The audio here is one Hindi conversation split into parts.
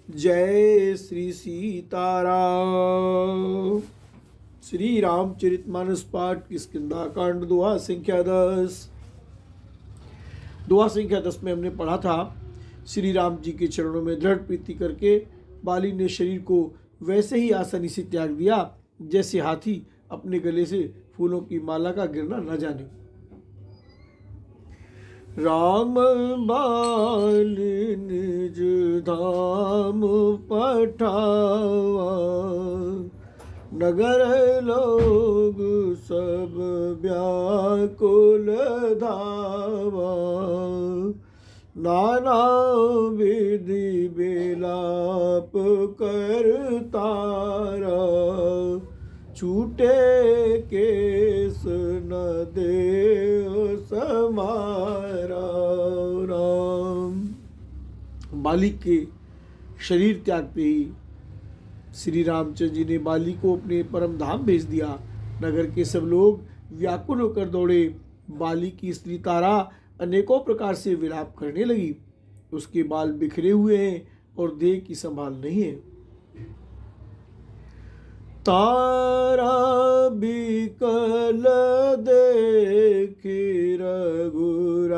जय श्री सीताराम। श्री रामचरितमानस पाठ किष्किंधा कांड दोहा संख्या 10। दोहा संख्या 10 में हमने पढ़ा था, श्री राम जी के चरणों में दृढ़ प्रीति करके बाली ने शरीर को वैसे ही आसानी से त्याग दिया जैसे हाथी अपने गले से फूलों की माला का गिरना न जाने। राम बाल निज धाम पठावा, नगर लोग सब व्याकुल धावा। नाना विधि बिलाप करतारा, छूटे केस न दे समारा। राम। बाली के शरीर त्यागते ही श्री रामचंद्र जी ने बाली को अपने परम धाम भेज दिया। नगर के सब लोग व्याकुल होकर दौड़े। बाली की स्त्री तारा अनेकों प्रकार से विलाप करने लगी। उसके बाल बिखरे हुए हैं और देह की संभाल नहीं है। तारा बिकल देखी रघुराया,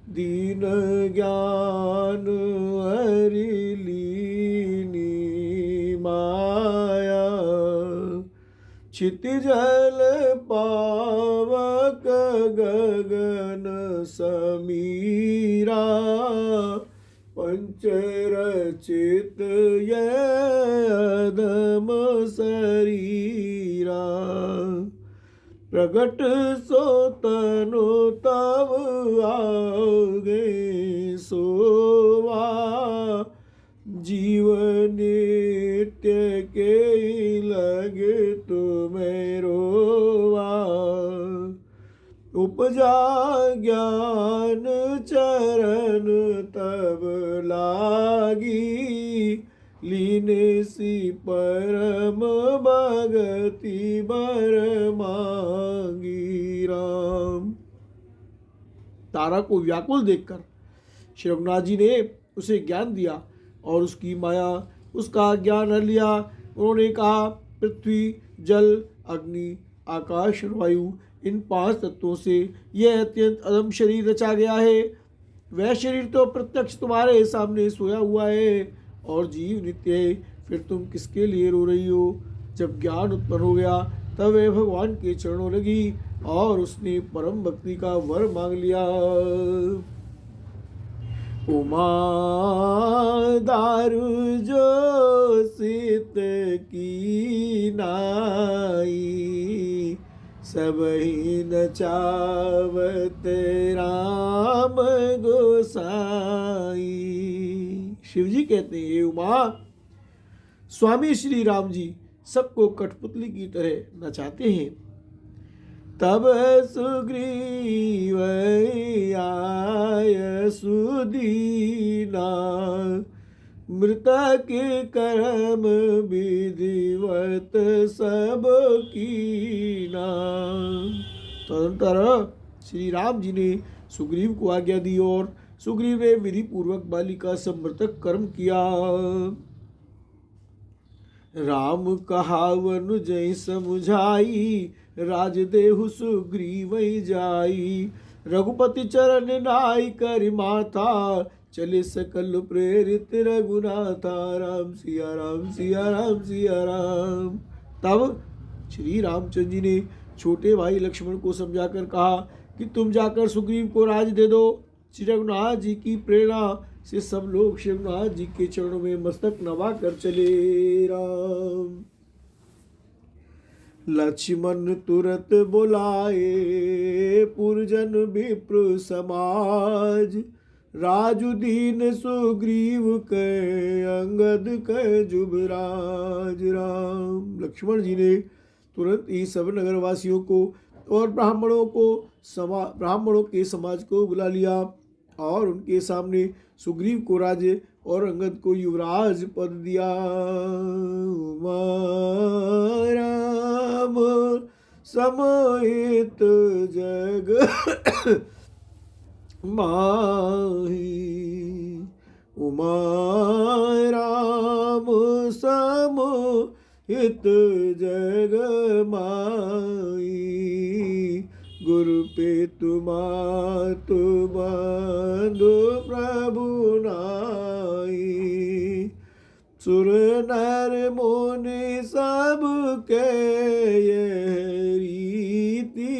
दीन ज्ञान हरि लीनी माया। क्षितिजल पावक गगन समीरा, पंचरचित यदम शरीरा। प्रगट सो तनु तब आगे सोवा, जीवन नित्य के लगे तुम्हें रोवा। उपजा ज्ञान चरण तब लागी, लीने सी परम भगति बर मांगी। राम। तारा को व्याकुल देखकर श्री रघुनाथ जी ने उसे ज्ञान दिया और उसकी माया उसका ज्ञान हर लिया। उन्होंने कहा, पृथ्वी जल अग्नि आकाश और वायु, इन 5 तत्वों से यह अत्यंत अदम शरीर रचा गया है। वह शरीर तो प्रत्यक्ष तुम्हारे सामने सोया हुआ है और जीव नित्य है। फिर तुम किसके लिए रो रही हो? जब ज्ञान उत्पन्न हो गया तब वह भगवान के चरणों लगी और उसने परम भक्ति का वर मांग लिया। उमा दारु जो सीत की नाई, सबही नचावत राम गोसाई। शिव जी कहते हैं, ये उमा, स्वामी श्री राम जी सबको कठपुतली की तरह नचाते हैं। तब सुग्रीव आय सुदीना, मृतक कर्म विधिवत सब कीना। तदनंतर श्री राम जी ने सुग्रीव को आज्ञा दी और सुग्रीव ने विधि पूर्वक बाली का सब मृतक कर्म किया। राम कहावन जय समुझाई, राजदेहु सुग्रीव जाई। रघुपति चरण नाई कर माथा, चले सकल प्रेरित रघुनाथा। राम सिया राम सिया राम सिया राम। तब श्री रामचंद्र जी ने छोटे भाई लक्ष्मण को समझाकर कहा कि तुम जाकर सुग्रीव को राज दे दो। श्री रघुनाथ जी की प्रेरणा से सब लोग श्री रघुनाथ जी के चरणों में मस्तक नवा कर चले। राम। लक्ष्मण तुरत बुलाए, पुरजन विप्र समाज। राजु दीन सुग्रीव के अंगद के जुबराज। राम। लक्ष्मण जी ने तुरंत ही सब नगरवासियों को और ब्राह्मणों के समाज को बुला लिया और उनके सामने सुग्रीव को राजे और अंगद को युवराज पद दिया। राम समाहित जग माही, उमा राम सम हित जग माई, गुरु पे तुमातु बंधु प्रभु नाई। सुर नर मुनि सब के ये रीति,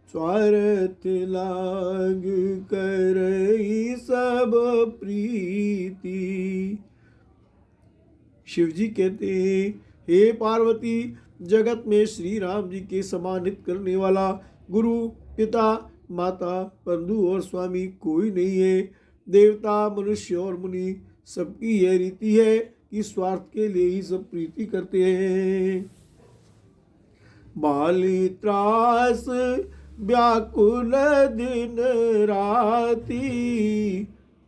स्वार्थ लाग करई सब प्रीति। शिव जी कहते हैं, हे पार्वती, जगत में श्री राम जी के सम्मानित करने वाला गुरु, पिता, माता, बंधु और स्वामी कोई नहीं है। देवता, मनुष्य और मुनि सबकी यह रीति है कि स्वार्थ के लिए ही सब प्रीति करते हैं। बाली त्रास व्याकुल दिन राती,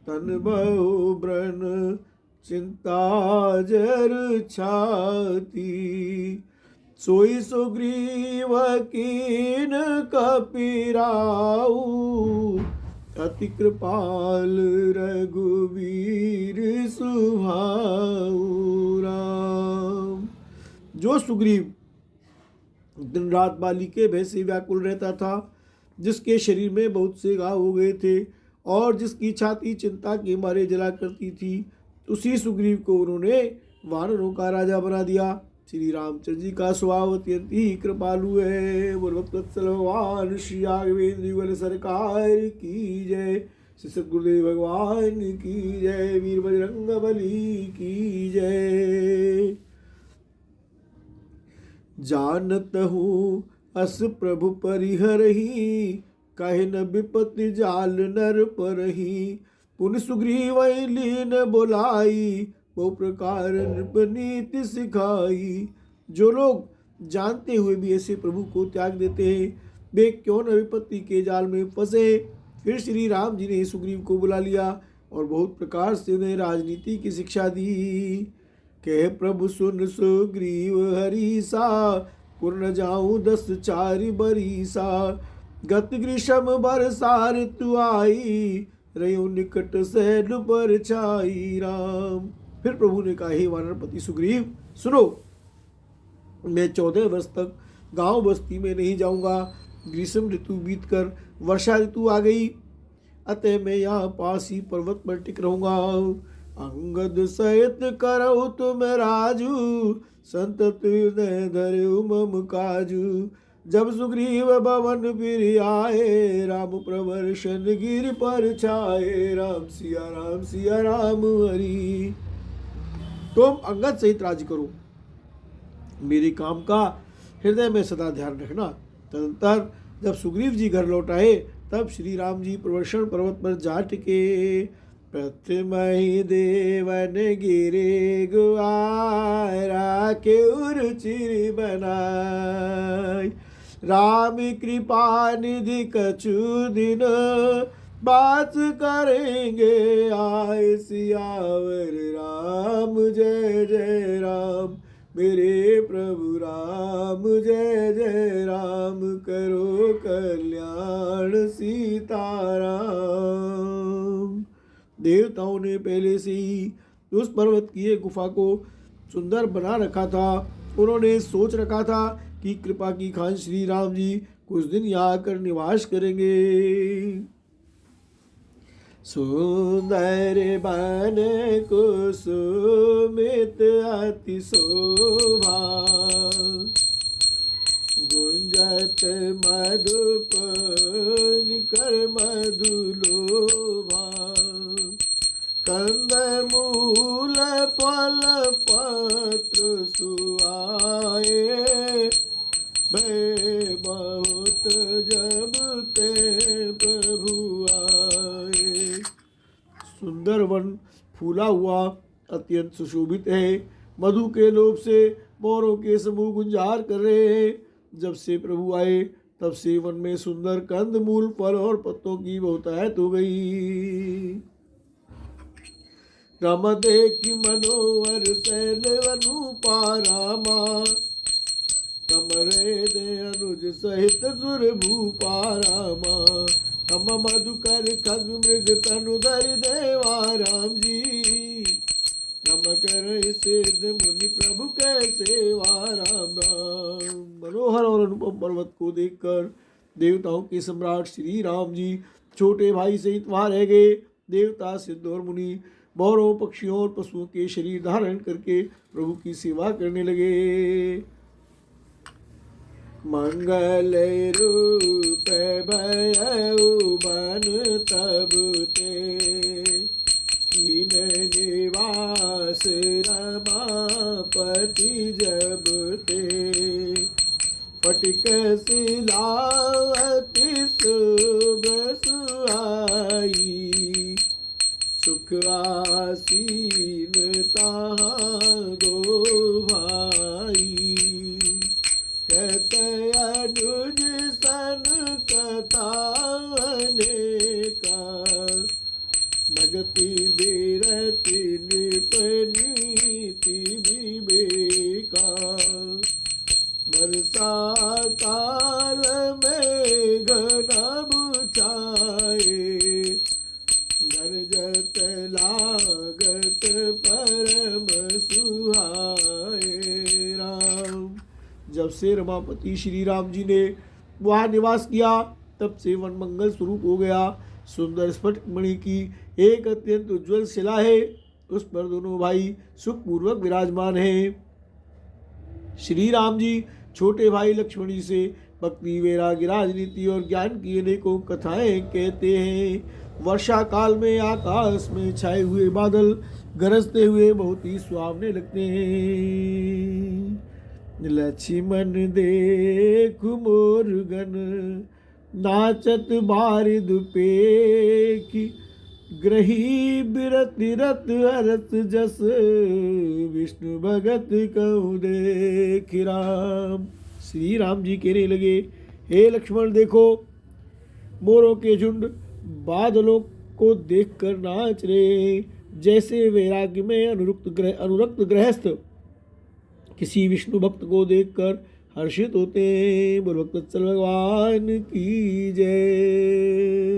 तन बहु ब्रन चिंता जर छाती। सोई सुग्रीव कीन कपिराऊ, अति कृपाल रघुवीर सुभाऊ राम। जो सुग्रीव दिन रात बाली के भय से व्याकुल रहता था, जिसके शरीर में बहुत से घाव हो गए थे और जिसकी छाती चिंता के मारे जला करती थी, उसी सुग्रीव को उन्होंने वानरों का राजा बना दिया। श्री रामचंद्र जी का स्वभाव अत्यंत ही कृपालु है। भगवत्सल भगवान श्री राघवेंद्र युगल सरकार की जय। श्री सद्गुरुदेव भगवान की जय। वीर बजरंग बली की जय। जानत हूँ अस प्रभु परिहरही, कहे न विपत्ति जाल नर परही। पुन सुग्रीव लीन बोलाई, बहु प्रकार नृपनीति सिखाई। जो लोग जानते हुए भी ऐसे प्रभु को त्याग देते हैं, वे क्यों न विपत्ति के जाल में फंसे। फिर श्री राम जी ने सुग्रीव को बुला लिया और बहुत प्रकार से उन्हें राजनीति की शिक्षा दी। कह प्रभु सुन सुग्रीव हरीसा, पूर्ण जाऊं 10 चारि बरीसा। गत ग्रीष्म बरसा ऋतु आई, रयो निकट सैन पर छाई राम। फिर प्रभु ने कहा, हे वानरपति सुग्रीव सुनो, मैं 14 वर्ष तक गांव बस्ती में नहीं जाऊंगा। ग्रीष्म ऋतु बीतकर वर्षा ऋतु आ गई, अतः मैं यहाँ पास ही पर्वत पर टिक रहूंगा। अंगद सहित करऊ तुम राजू, संतत धरऊ मम काजू। जब सुग्रीव भवन फिर आए, राम प्रवर्षन गिर पर छाए। राम सिया राम हरि। तुम अंगद सहित राज करो, मेरे काम का हृदय में सदा ध्यान रखना। तदंतर जब सुग्रीव जी घर लौट आए, तब श्री राम जी प्रवर्षण पर्वत पर जा टिके। प्रथम ही देवन गिरे गुआरा, के उर्चिर बनाई। राम कृपा निधि कछु दिन, बात करेंगे आए। सियावर राम जय जय राम, मेरे प्रभु राम जय जय राम। करो कल्याण सीताराम। देवताओं ने पहले से ही उस पर्वत की एक गुफा को सुंदर बना रखा था। उन्होंने सोच रखा था कि कृपा की खान श्री राम जी कुछ दिन यहाँ आकर निवास करेंगे। सुंदर बन कुसुमित अति शोभा, गुंजत मधुप निकर मधुलोभा। कंद मूल फल पत्र सुआए, भय बहुत जब ते प्रभु आए। सुंदर वन फूला हुआ अत्यंत सुशोभित है। मधु के लोभ से मोरों के समूह गुंजार कर रहे हैं। जब से प्रभु आए तब से वन में सुंदर कंद मूल फल और पत्तों की बहुतायत हो गई। राम देखी मनोहर शैल अनुपा रामा, कमरे दे अनुज सहित सुर भूपा रामा। हम मधुकर खग मृग तनु धरि देवा राम, करे सिद्ध मुनि प्रभु के सेवा राम राम। मनोहर और अनुपम पर्वत को देखकर देवताओं के सम्राट श्री राम जी छोटे भाई सहित वहां रह गए। देवता सिद्ध और मुनि बहुरों पक्षियों और पशुओं के शरीर धारण करके प्रभु की सेवा करने लगे। मंगल रूप भयउ बन तब ते कीन निवास रमापति जब ते फटिक सिलावती शुभ सुहाई सुख आसीन तहाँ गो भाई कहते अनुज सन कथा अनेका भगति बिरति निपनीति विवेका वर्षा काल में घन बुझाए गरजत लागत परम सुहाए राम। जब से रमापति श्री राम जी ने वहाँ निवास किया तब से वन मंगल स्वरूप हो गया। सुंदर स्फटिक मणि की एक अत्यंत उज्ज्वल शिला है, उस पर दोनों भाई सुखपूर्वक विराजमान हैं। श्री राम जी छोटे भाई लक्ष्मण जी से भक्ति वैराग्य राजनीति और ज्ञान की अनेकों कथाएं कहते हैं। वर्षा काल में आकाश में छाए हुए बादल गरजते हुए बहुत ही सुहावने लगते हैं। लक्ष्मण देख मोर गन नाचत बारिद पेखी ग्रही बिरति रत हरत जस विष्णु भगत कहूँ देख राम। श्री राम जी कहने लगे, हे लक्ष्मण देखो मोरों के झुंड बादलों को देखकर नाच रहे, जैसे वैराग्य में अनुरक्त गृहस्थ किसी विष्णु भक्त को देखकर हर्षित होते हैं। बोल भक्त भगवान की जय।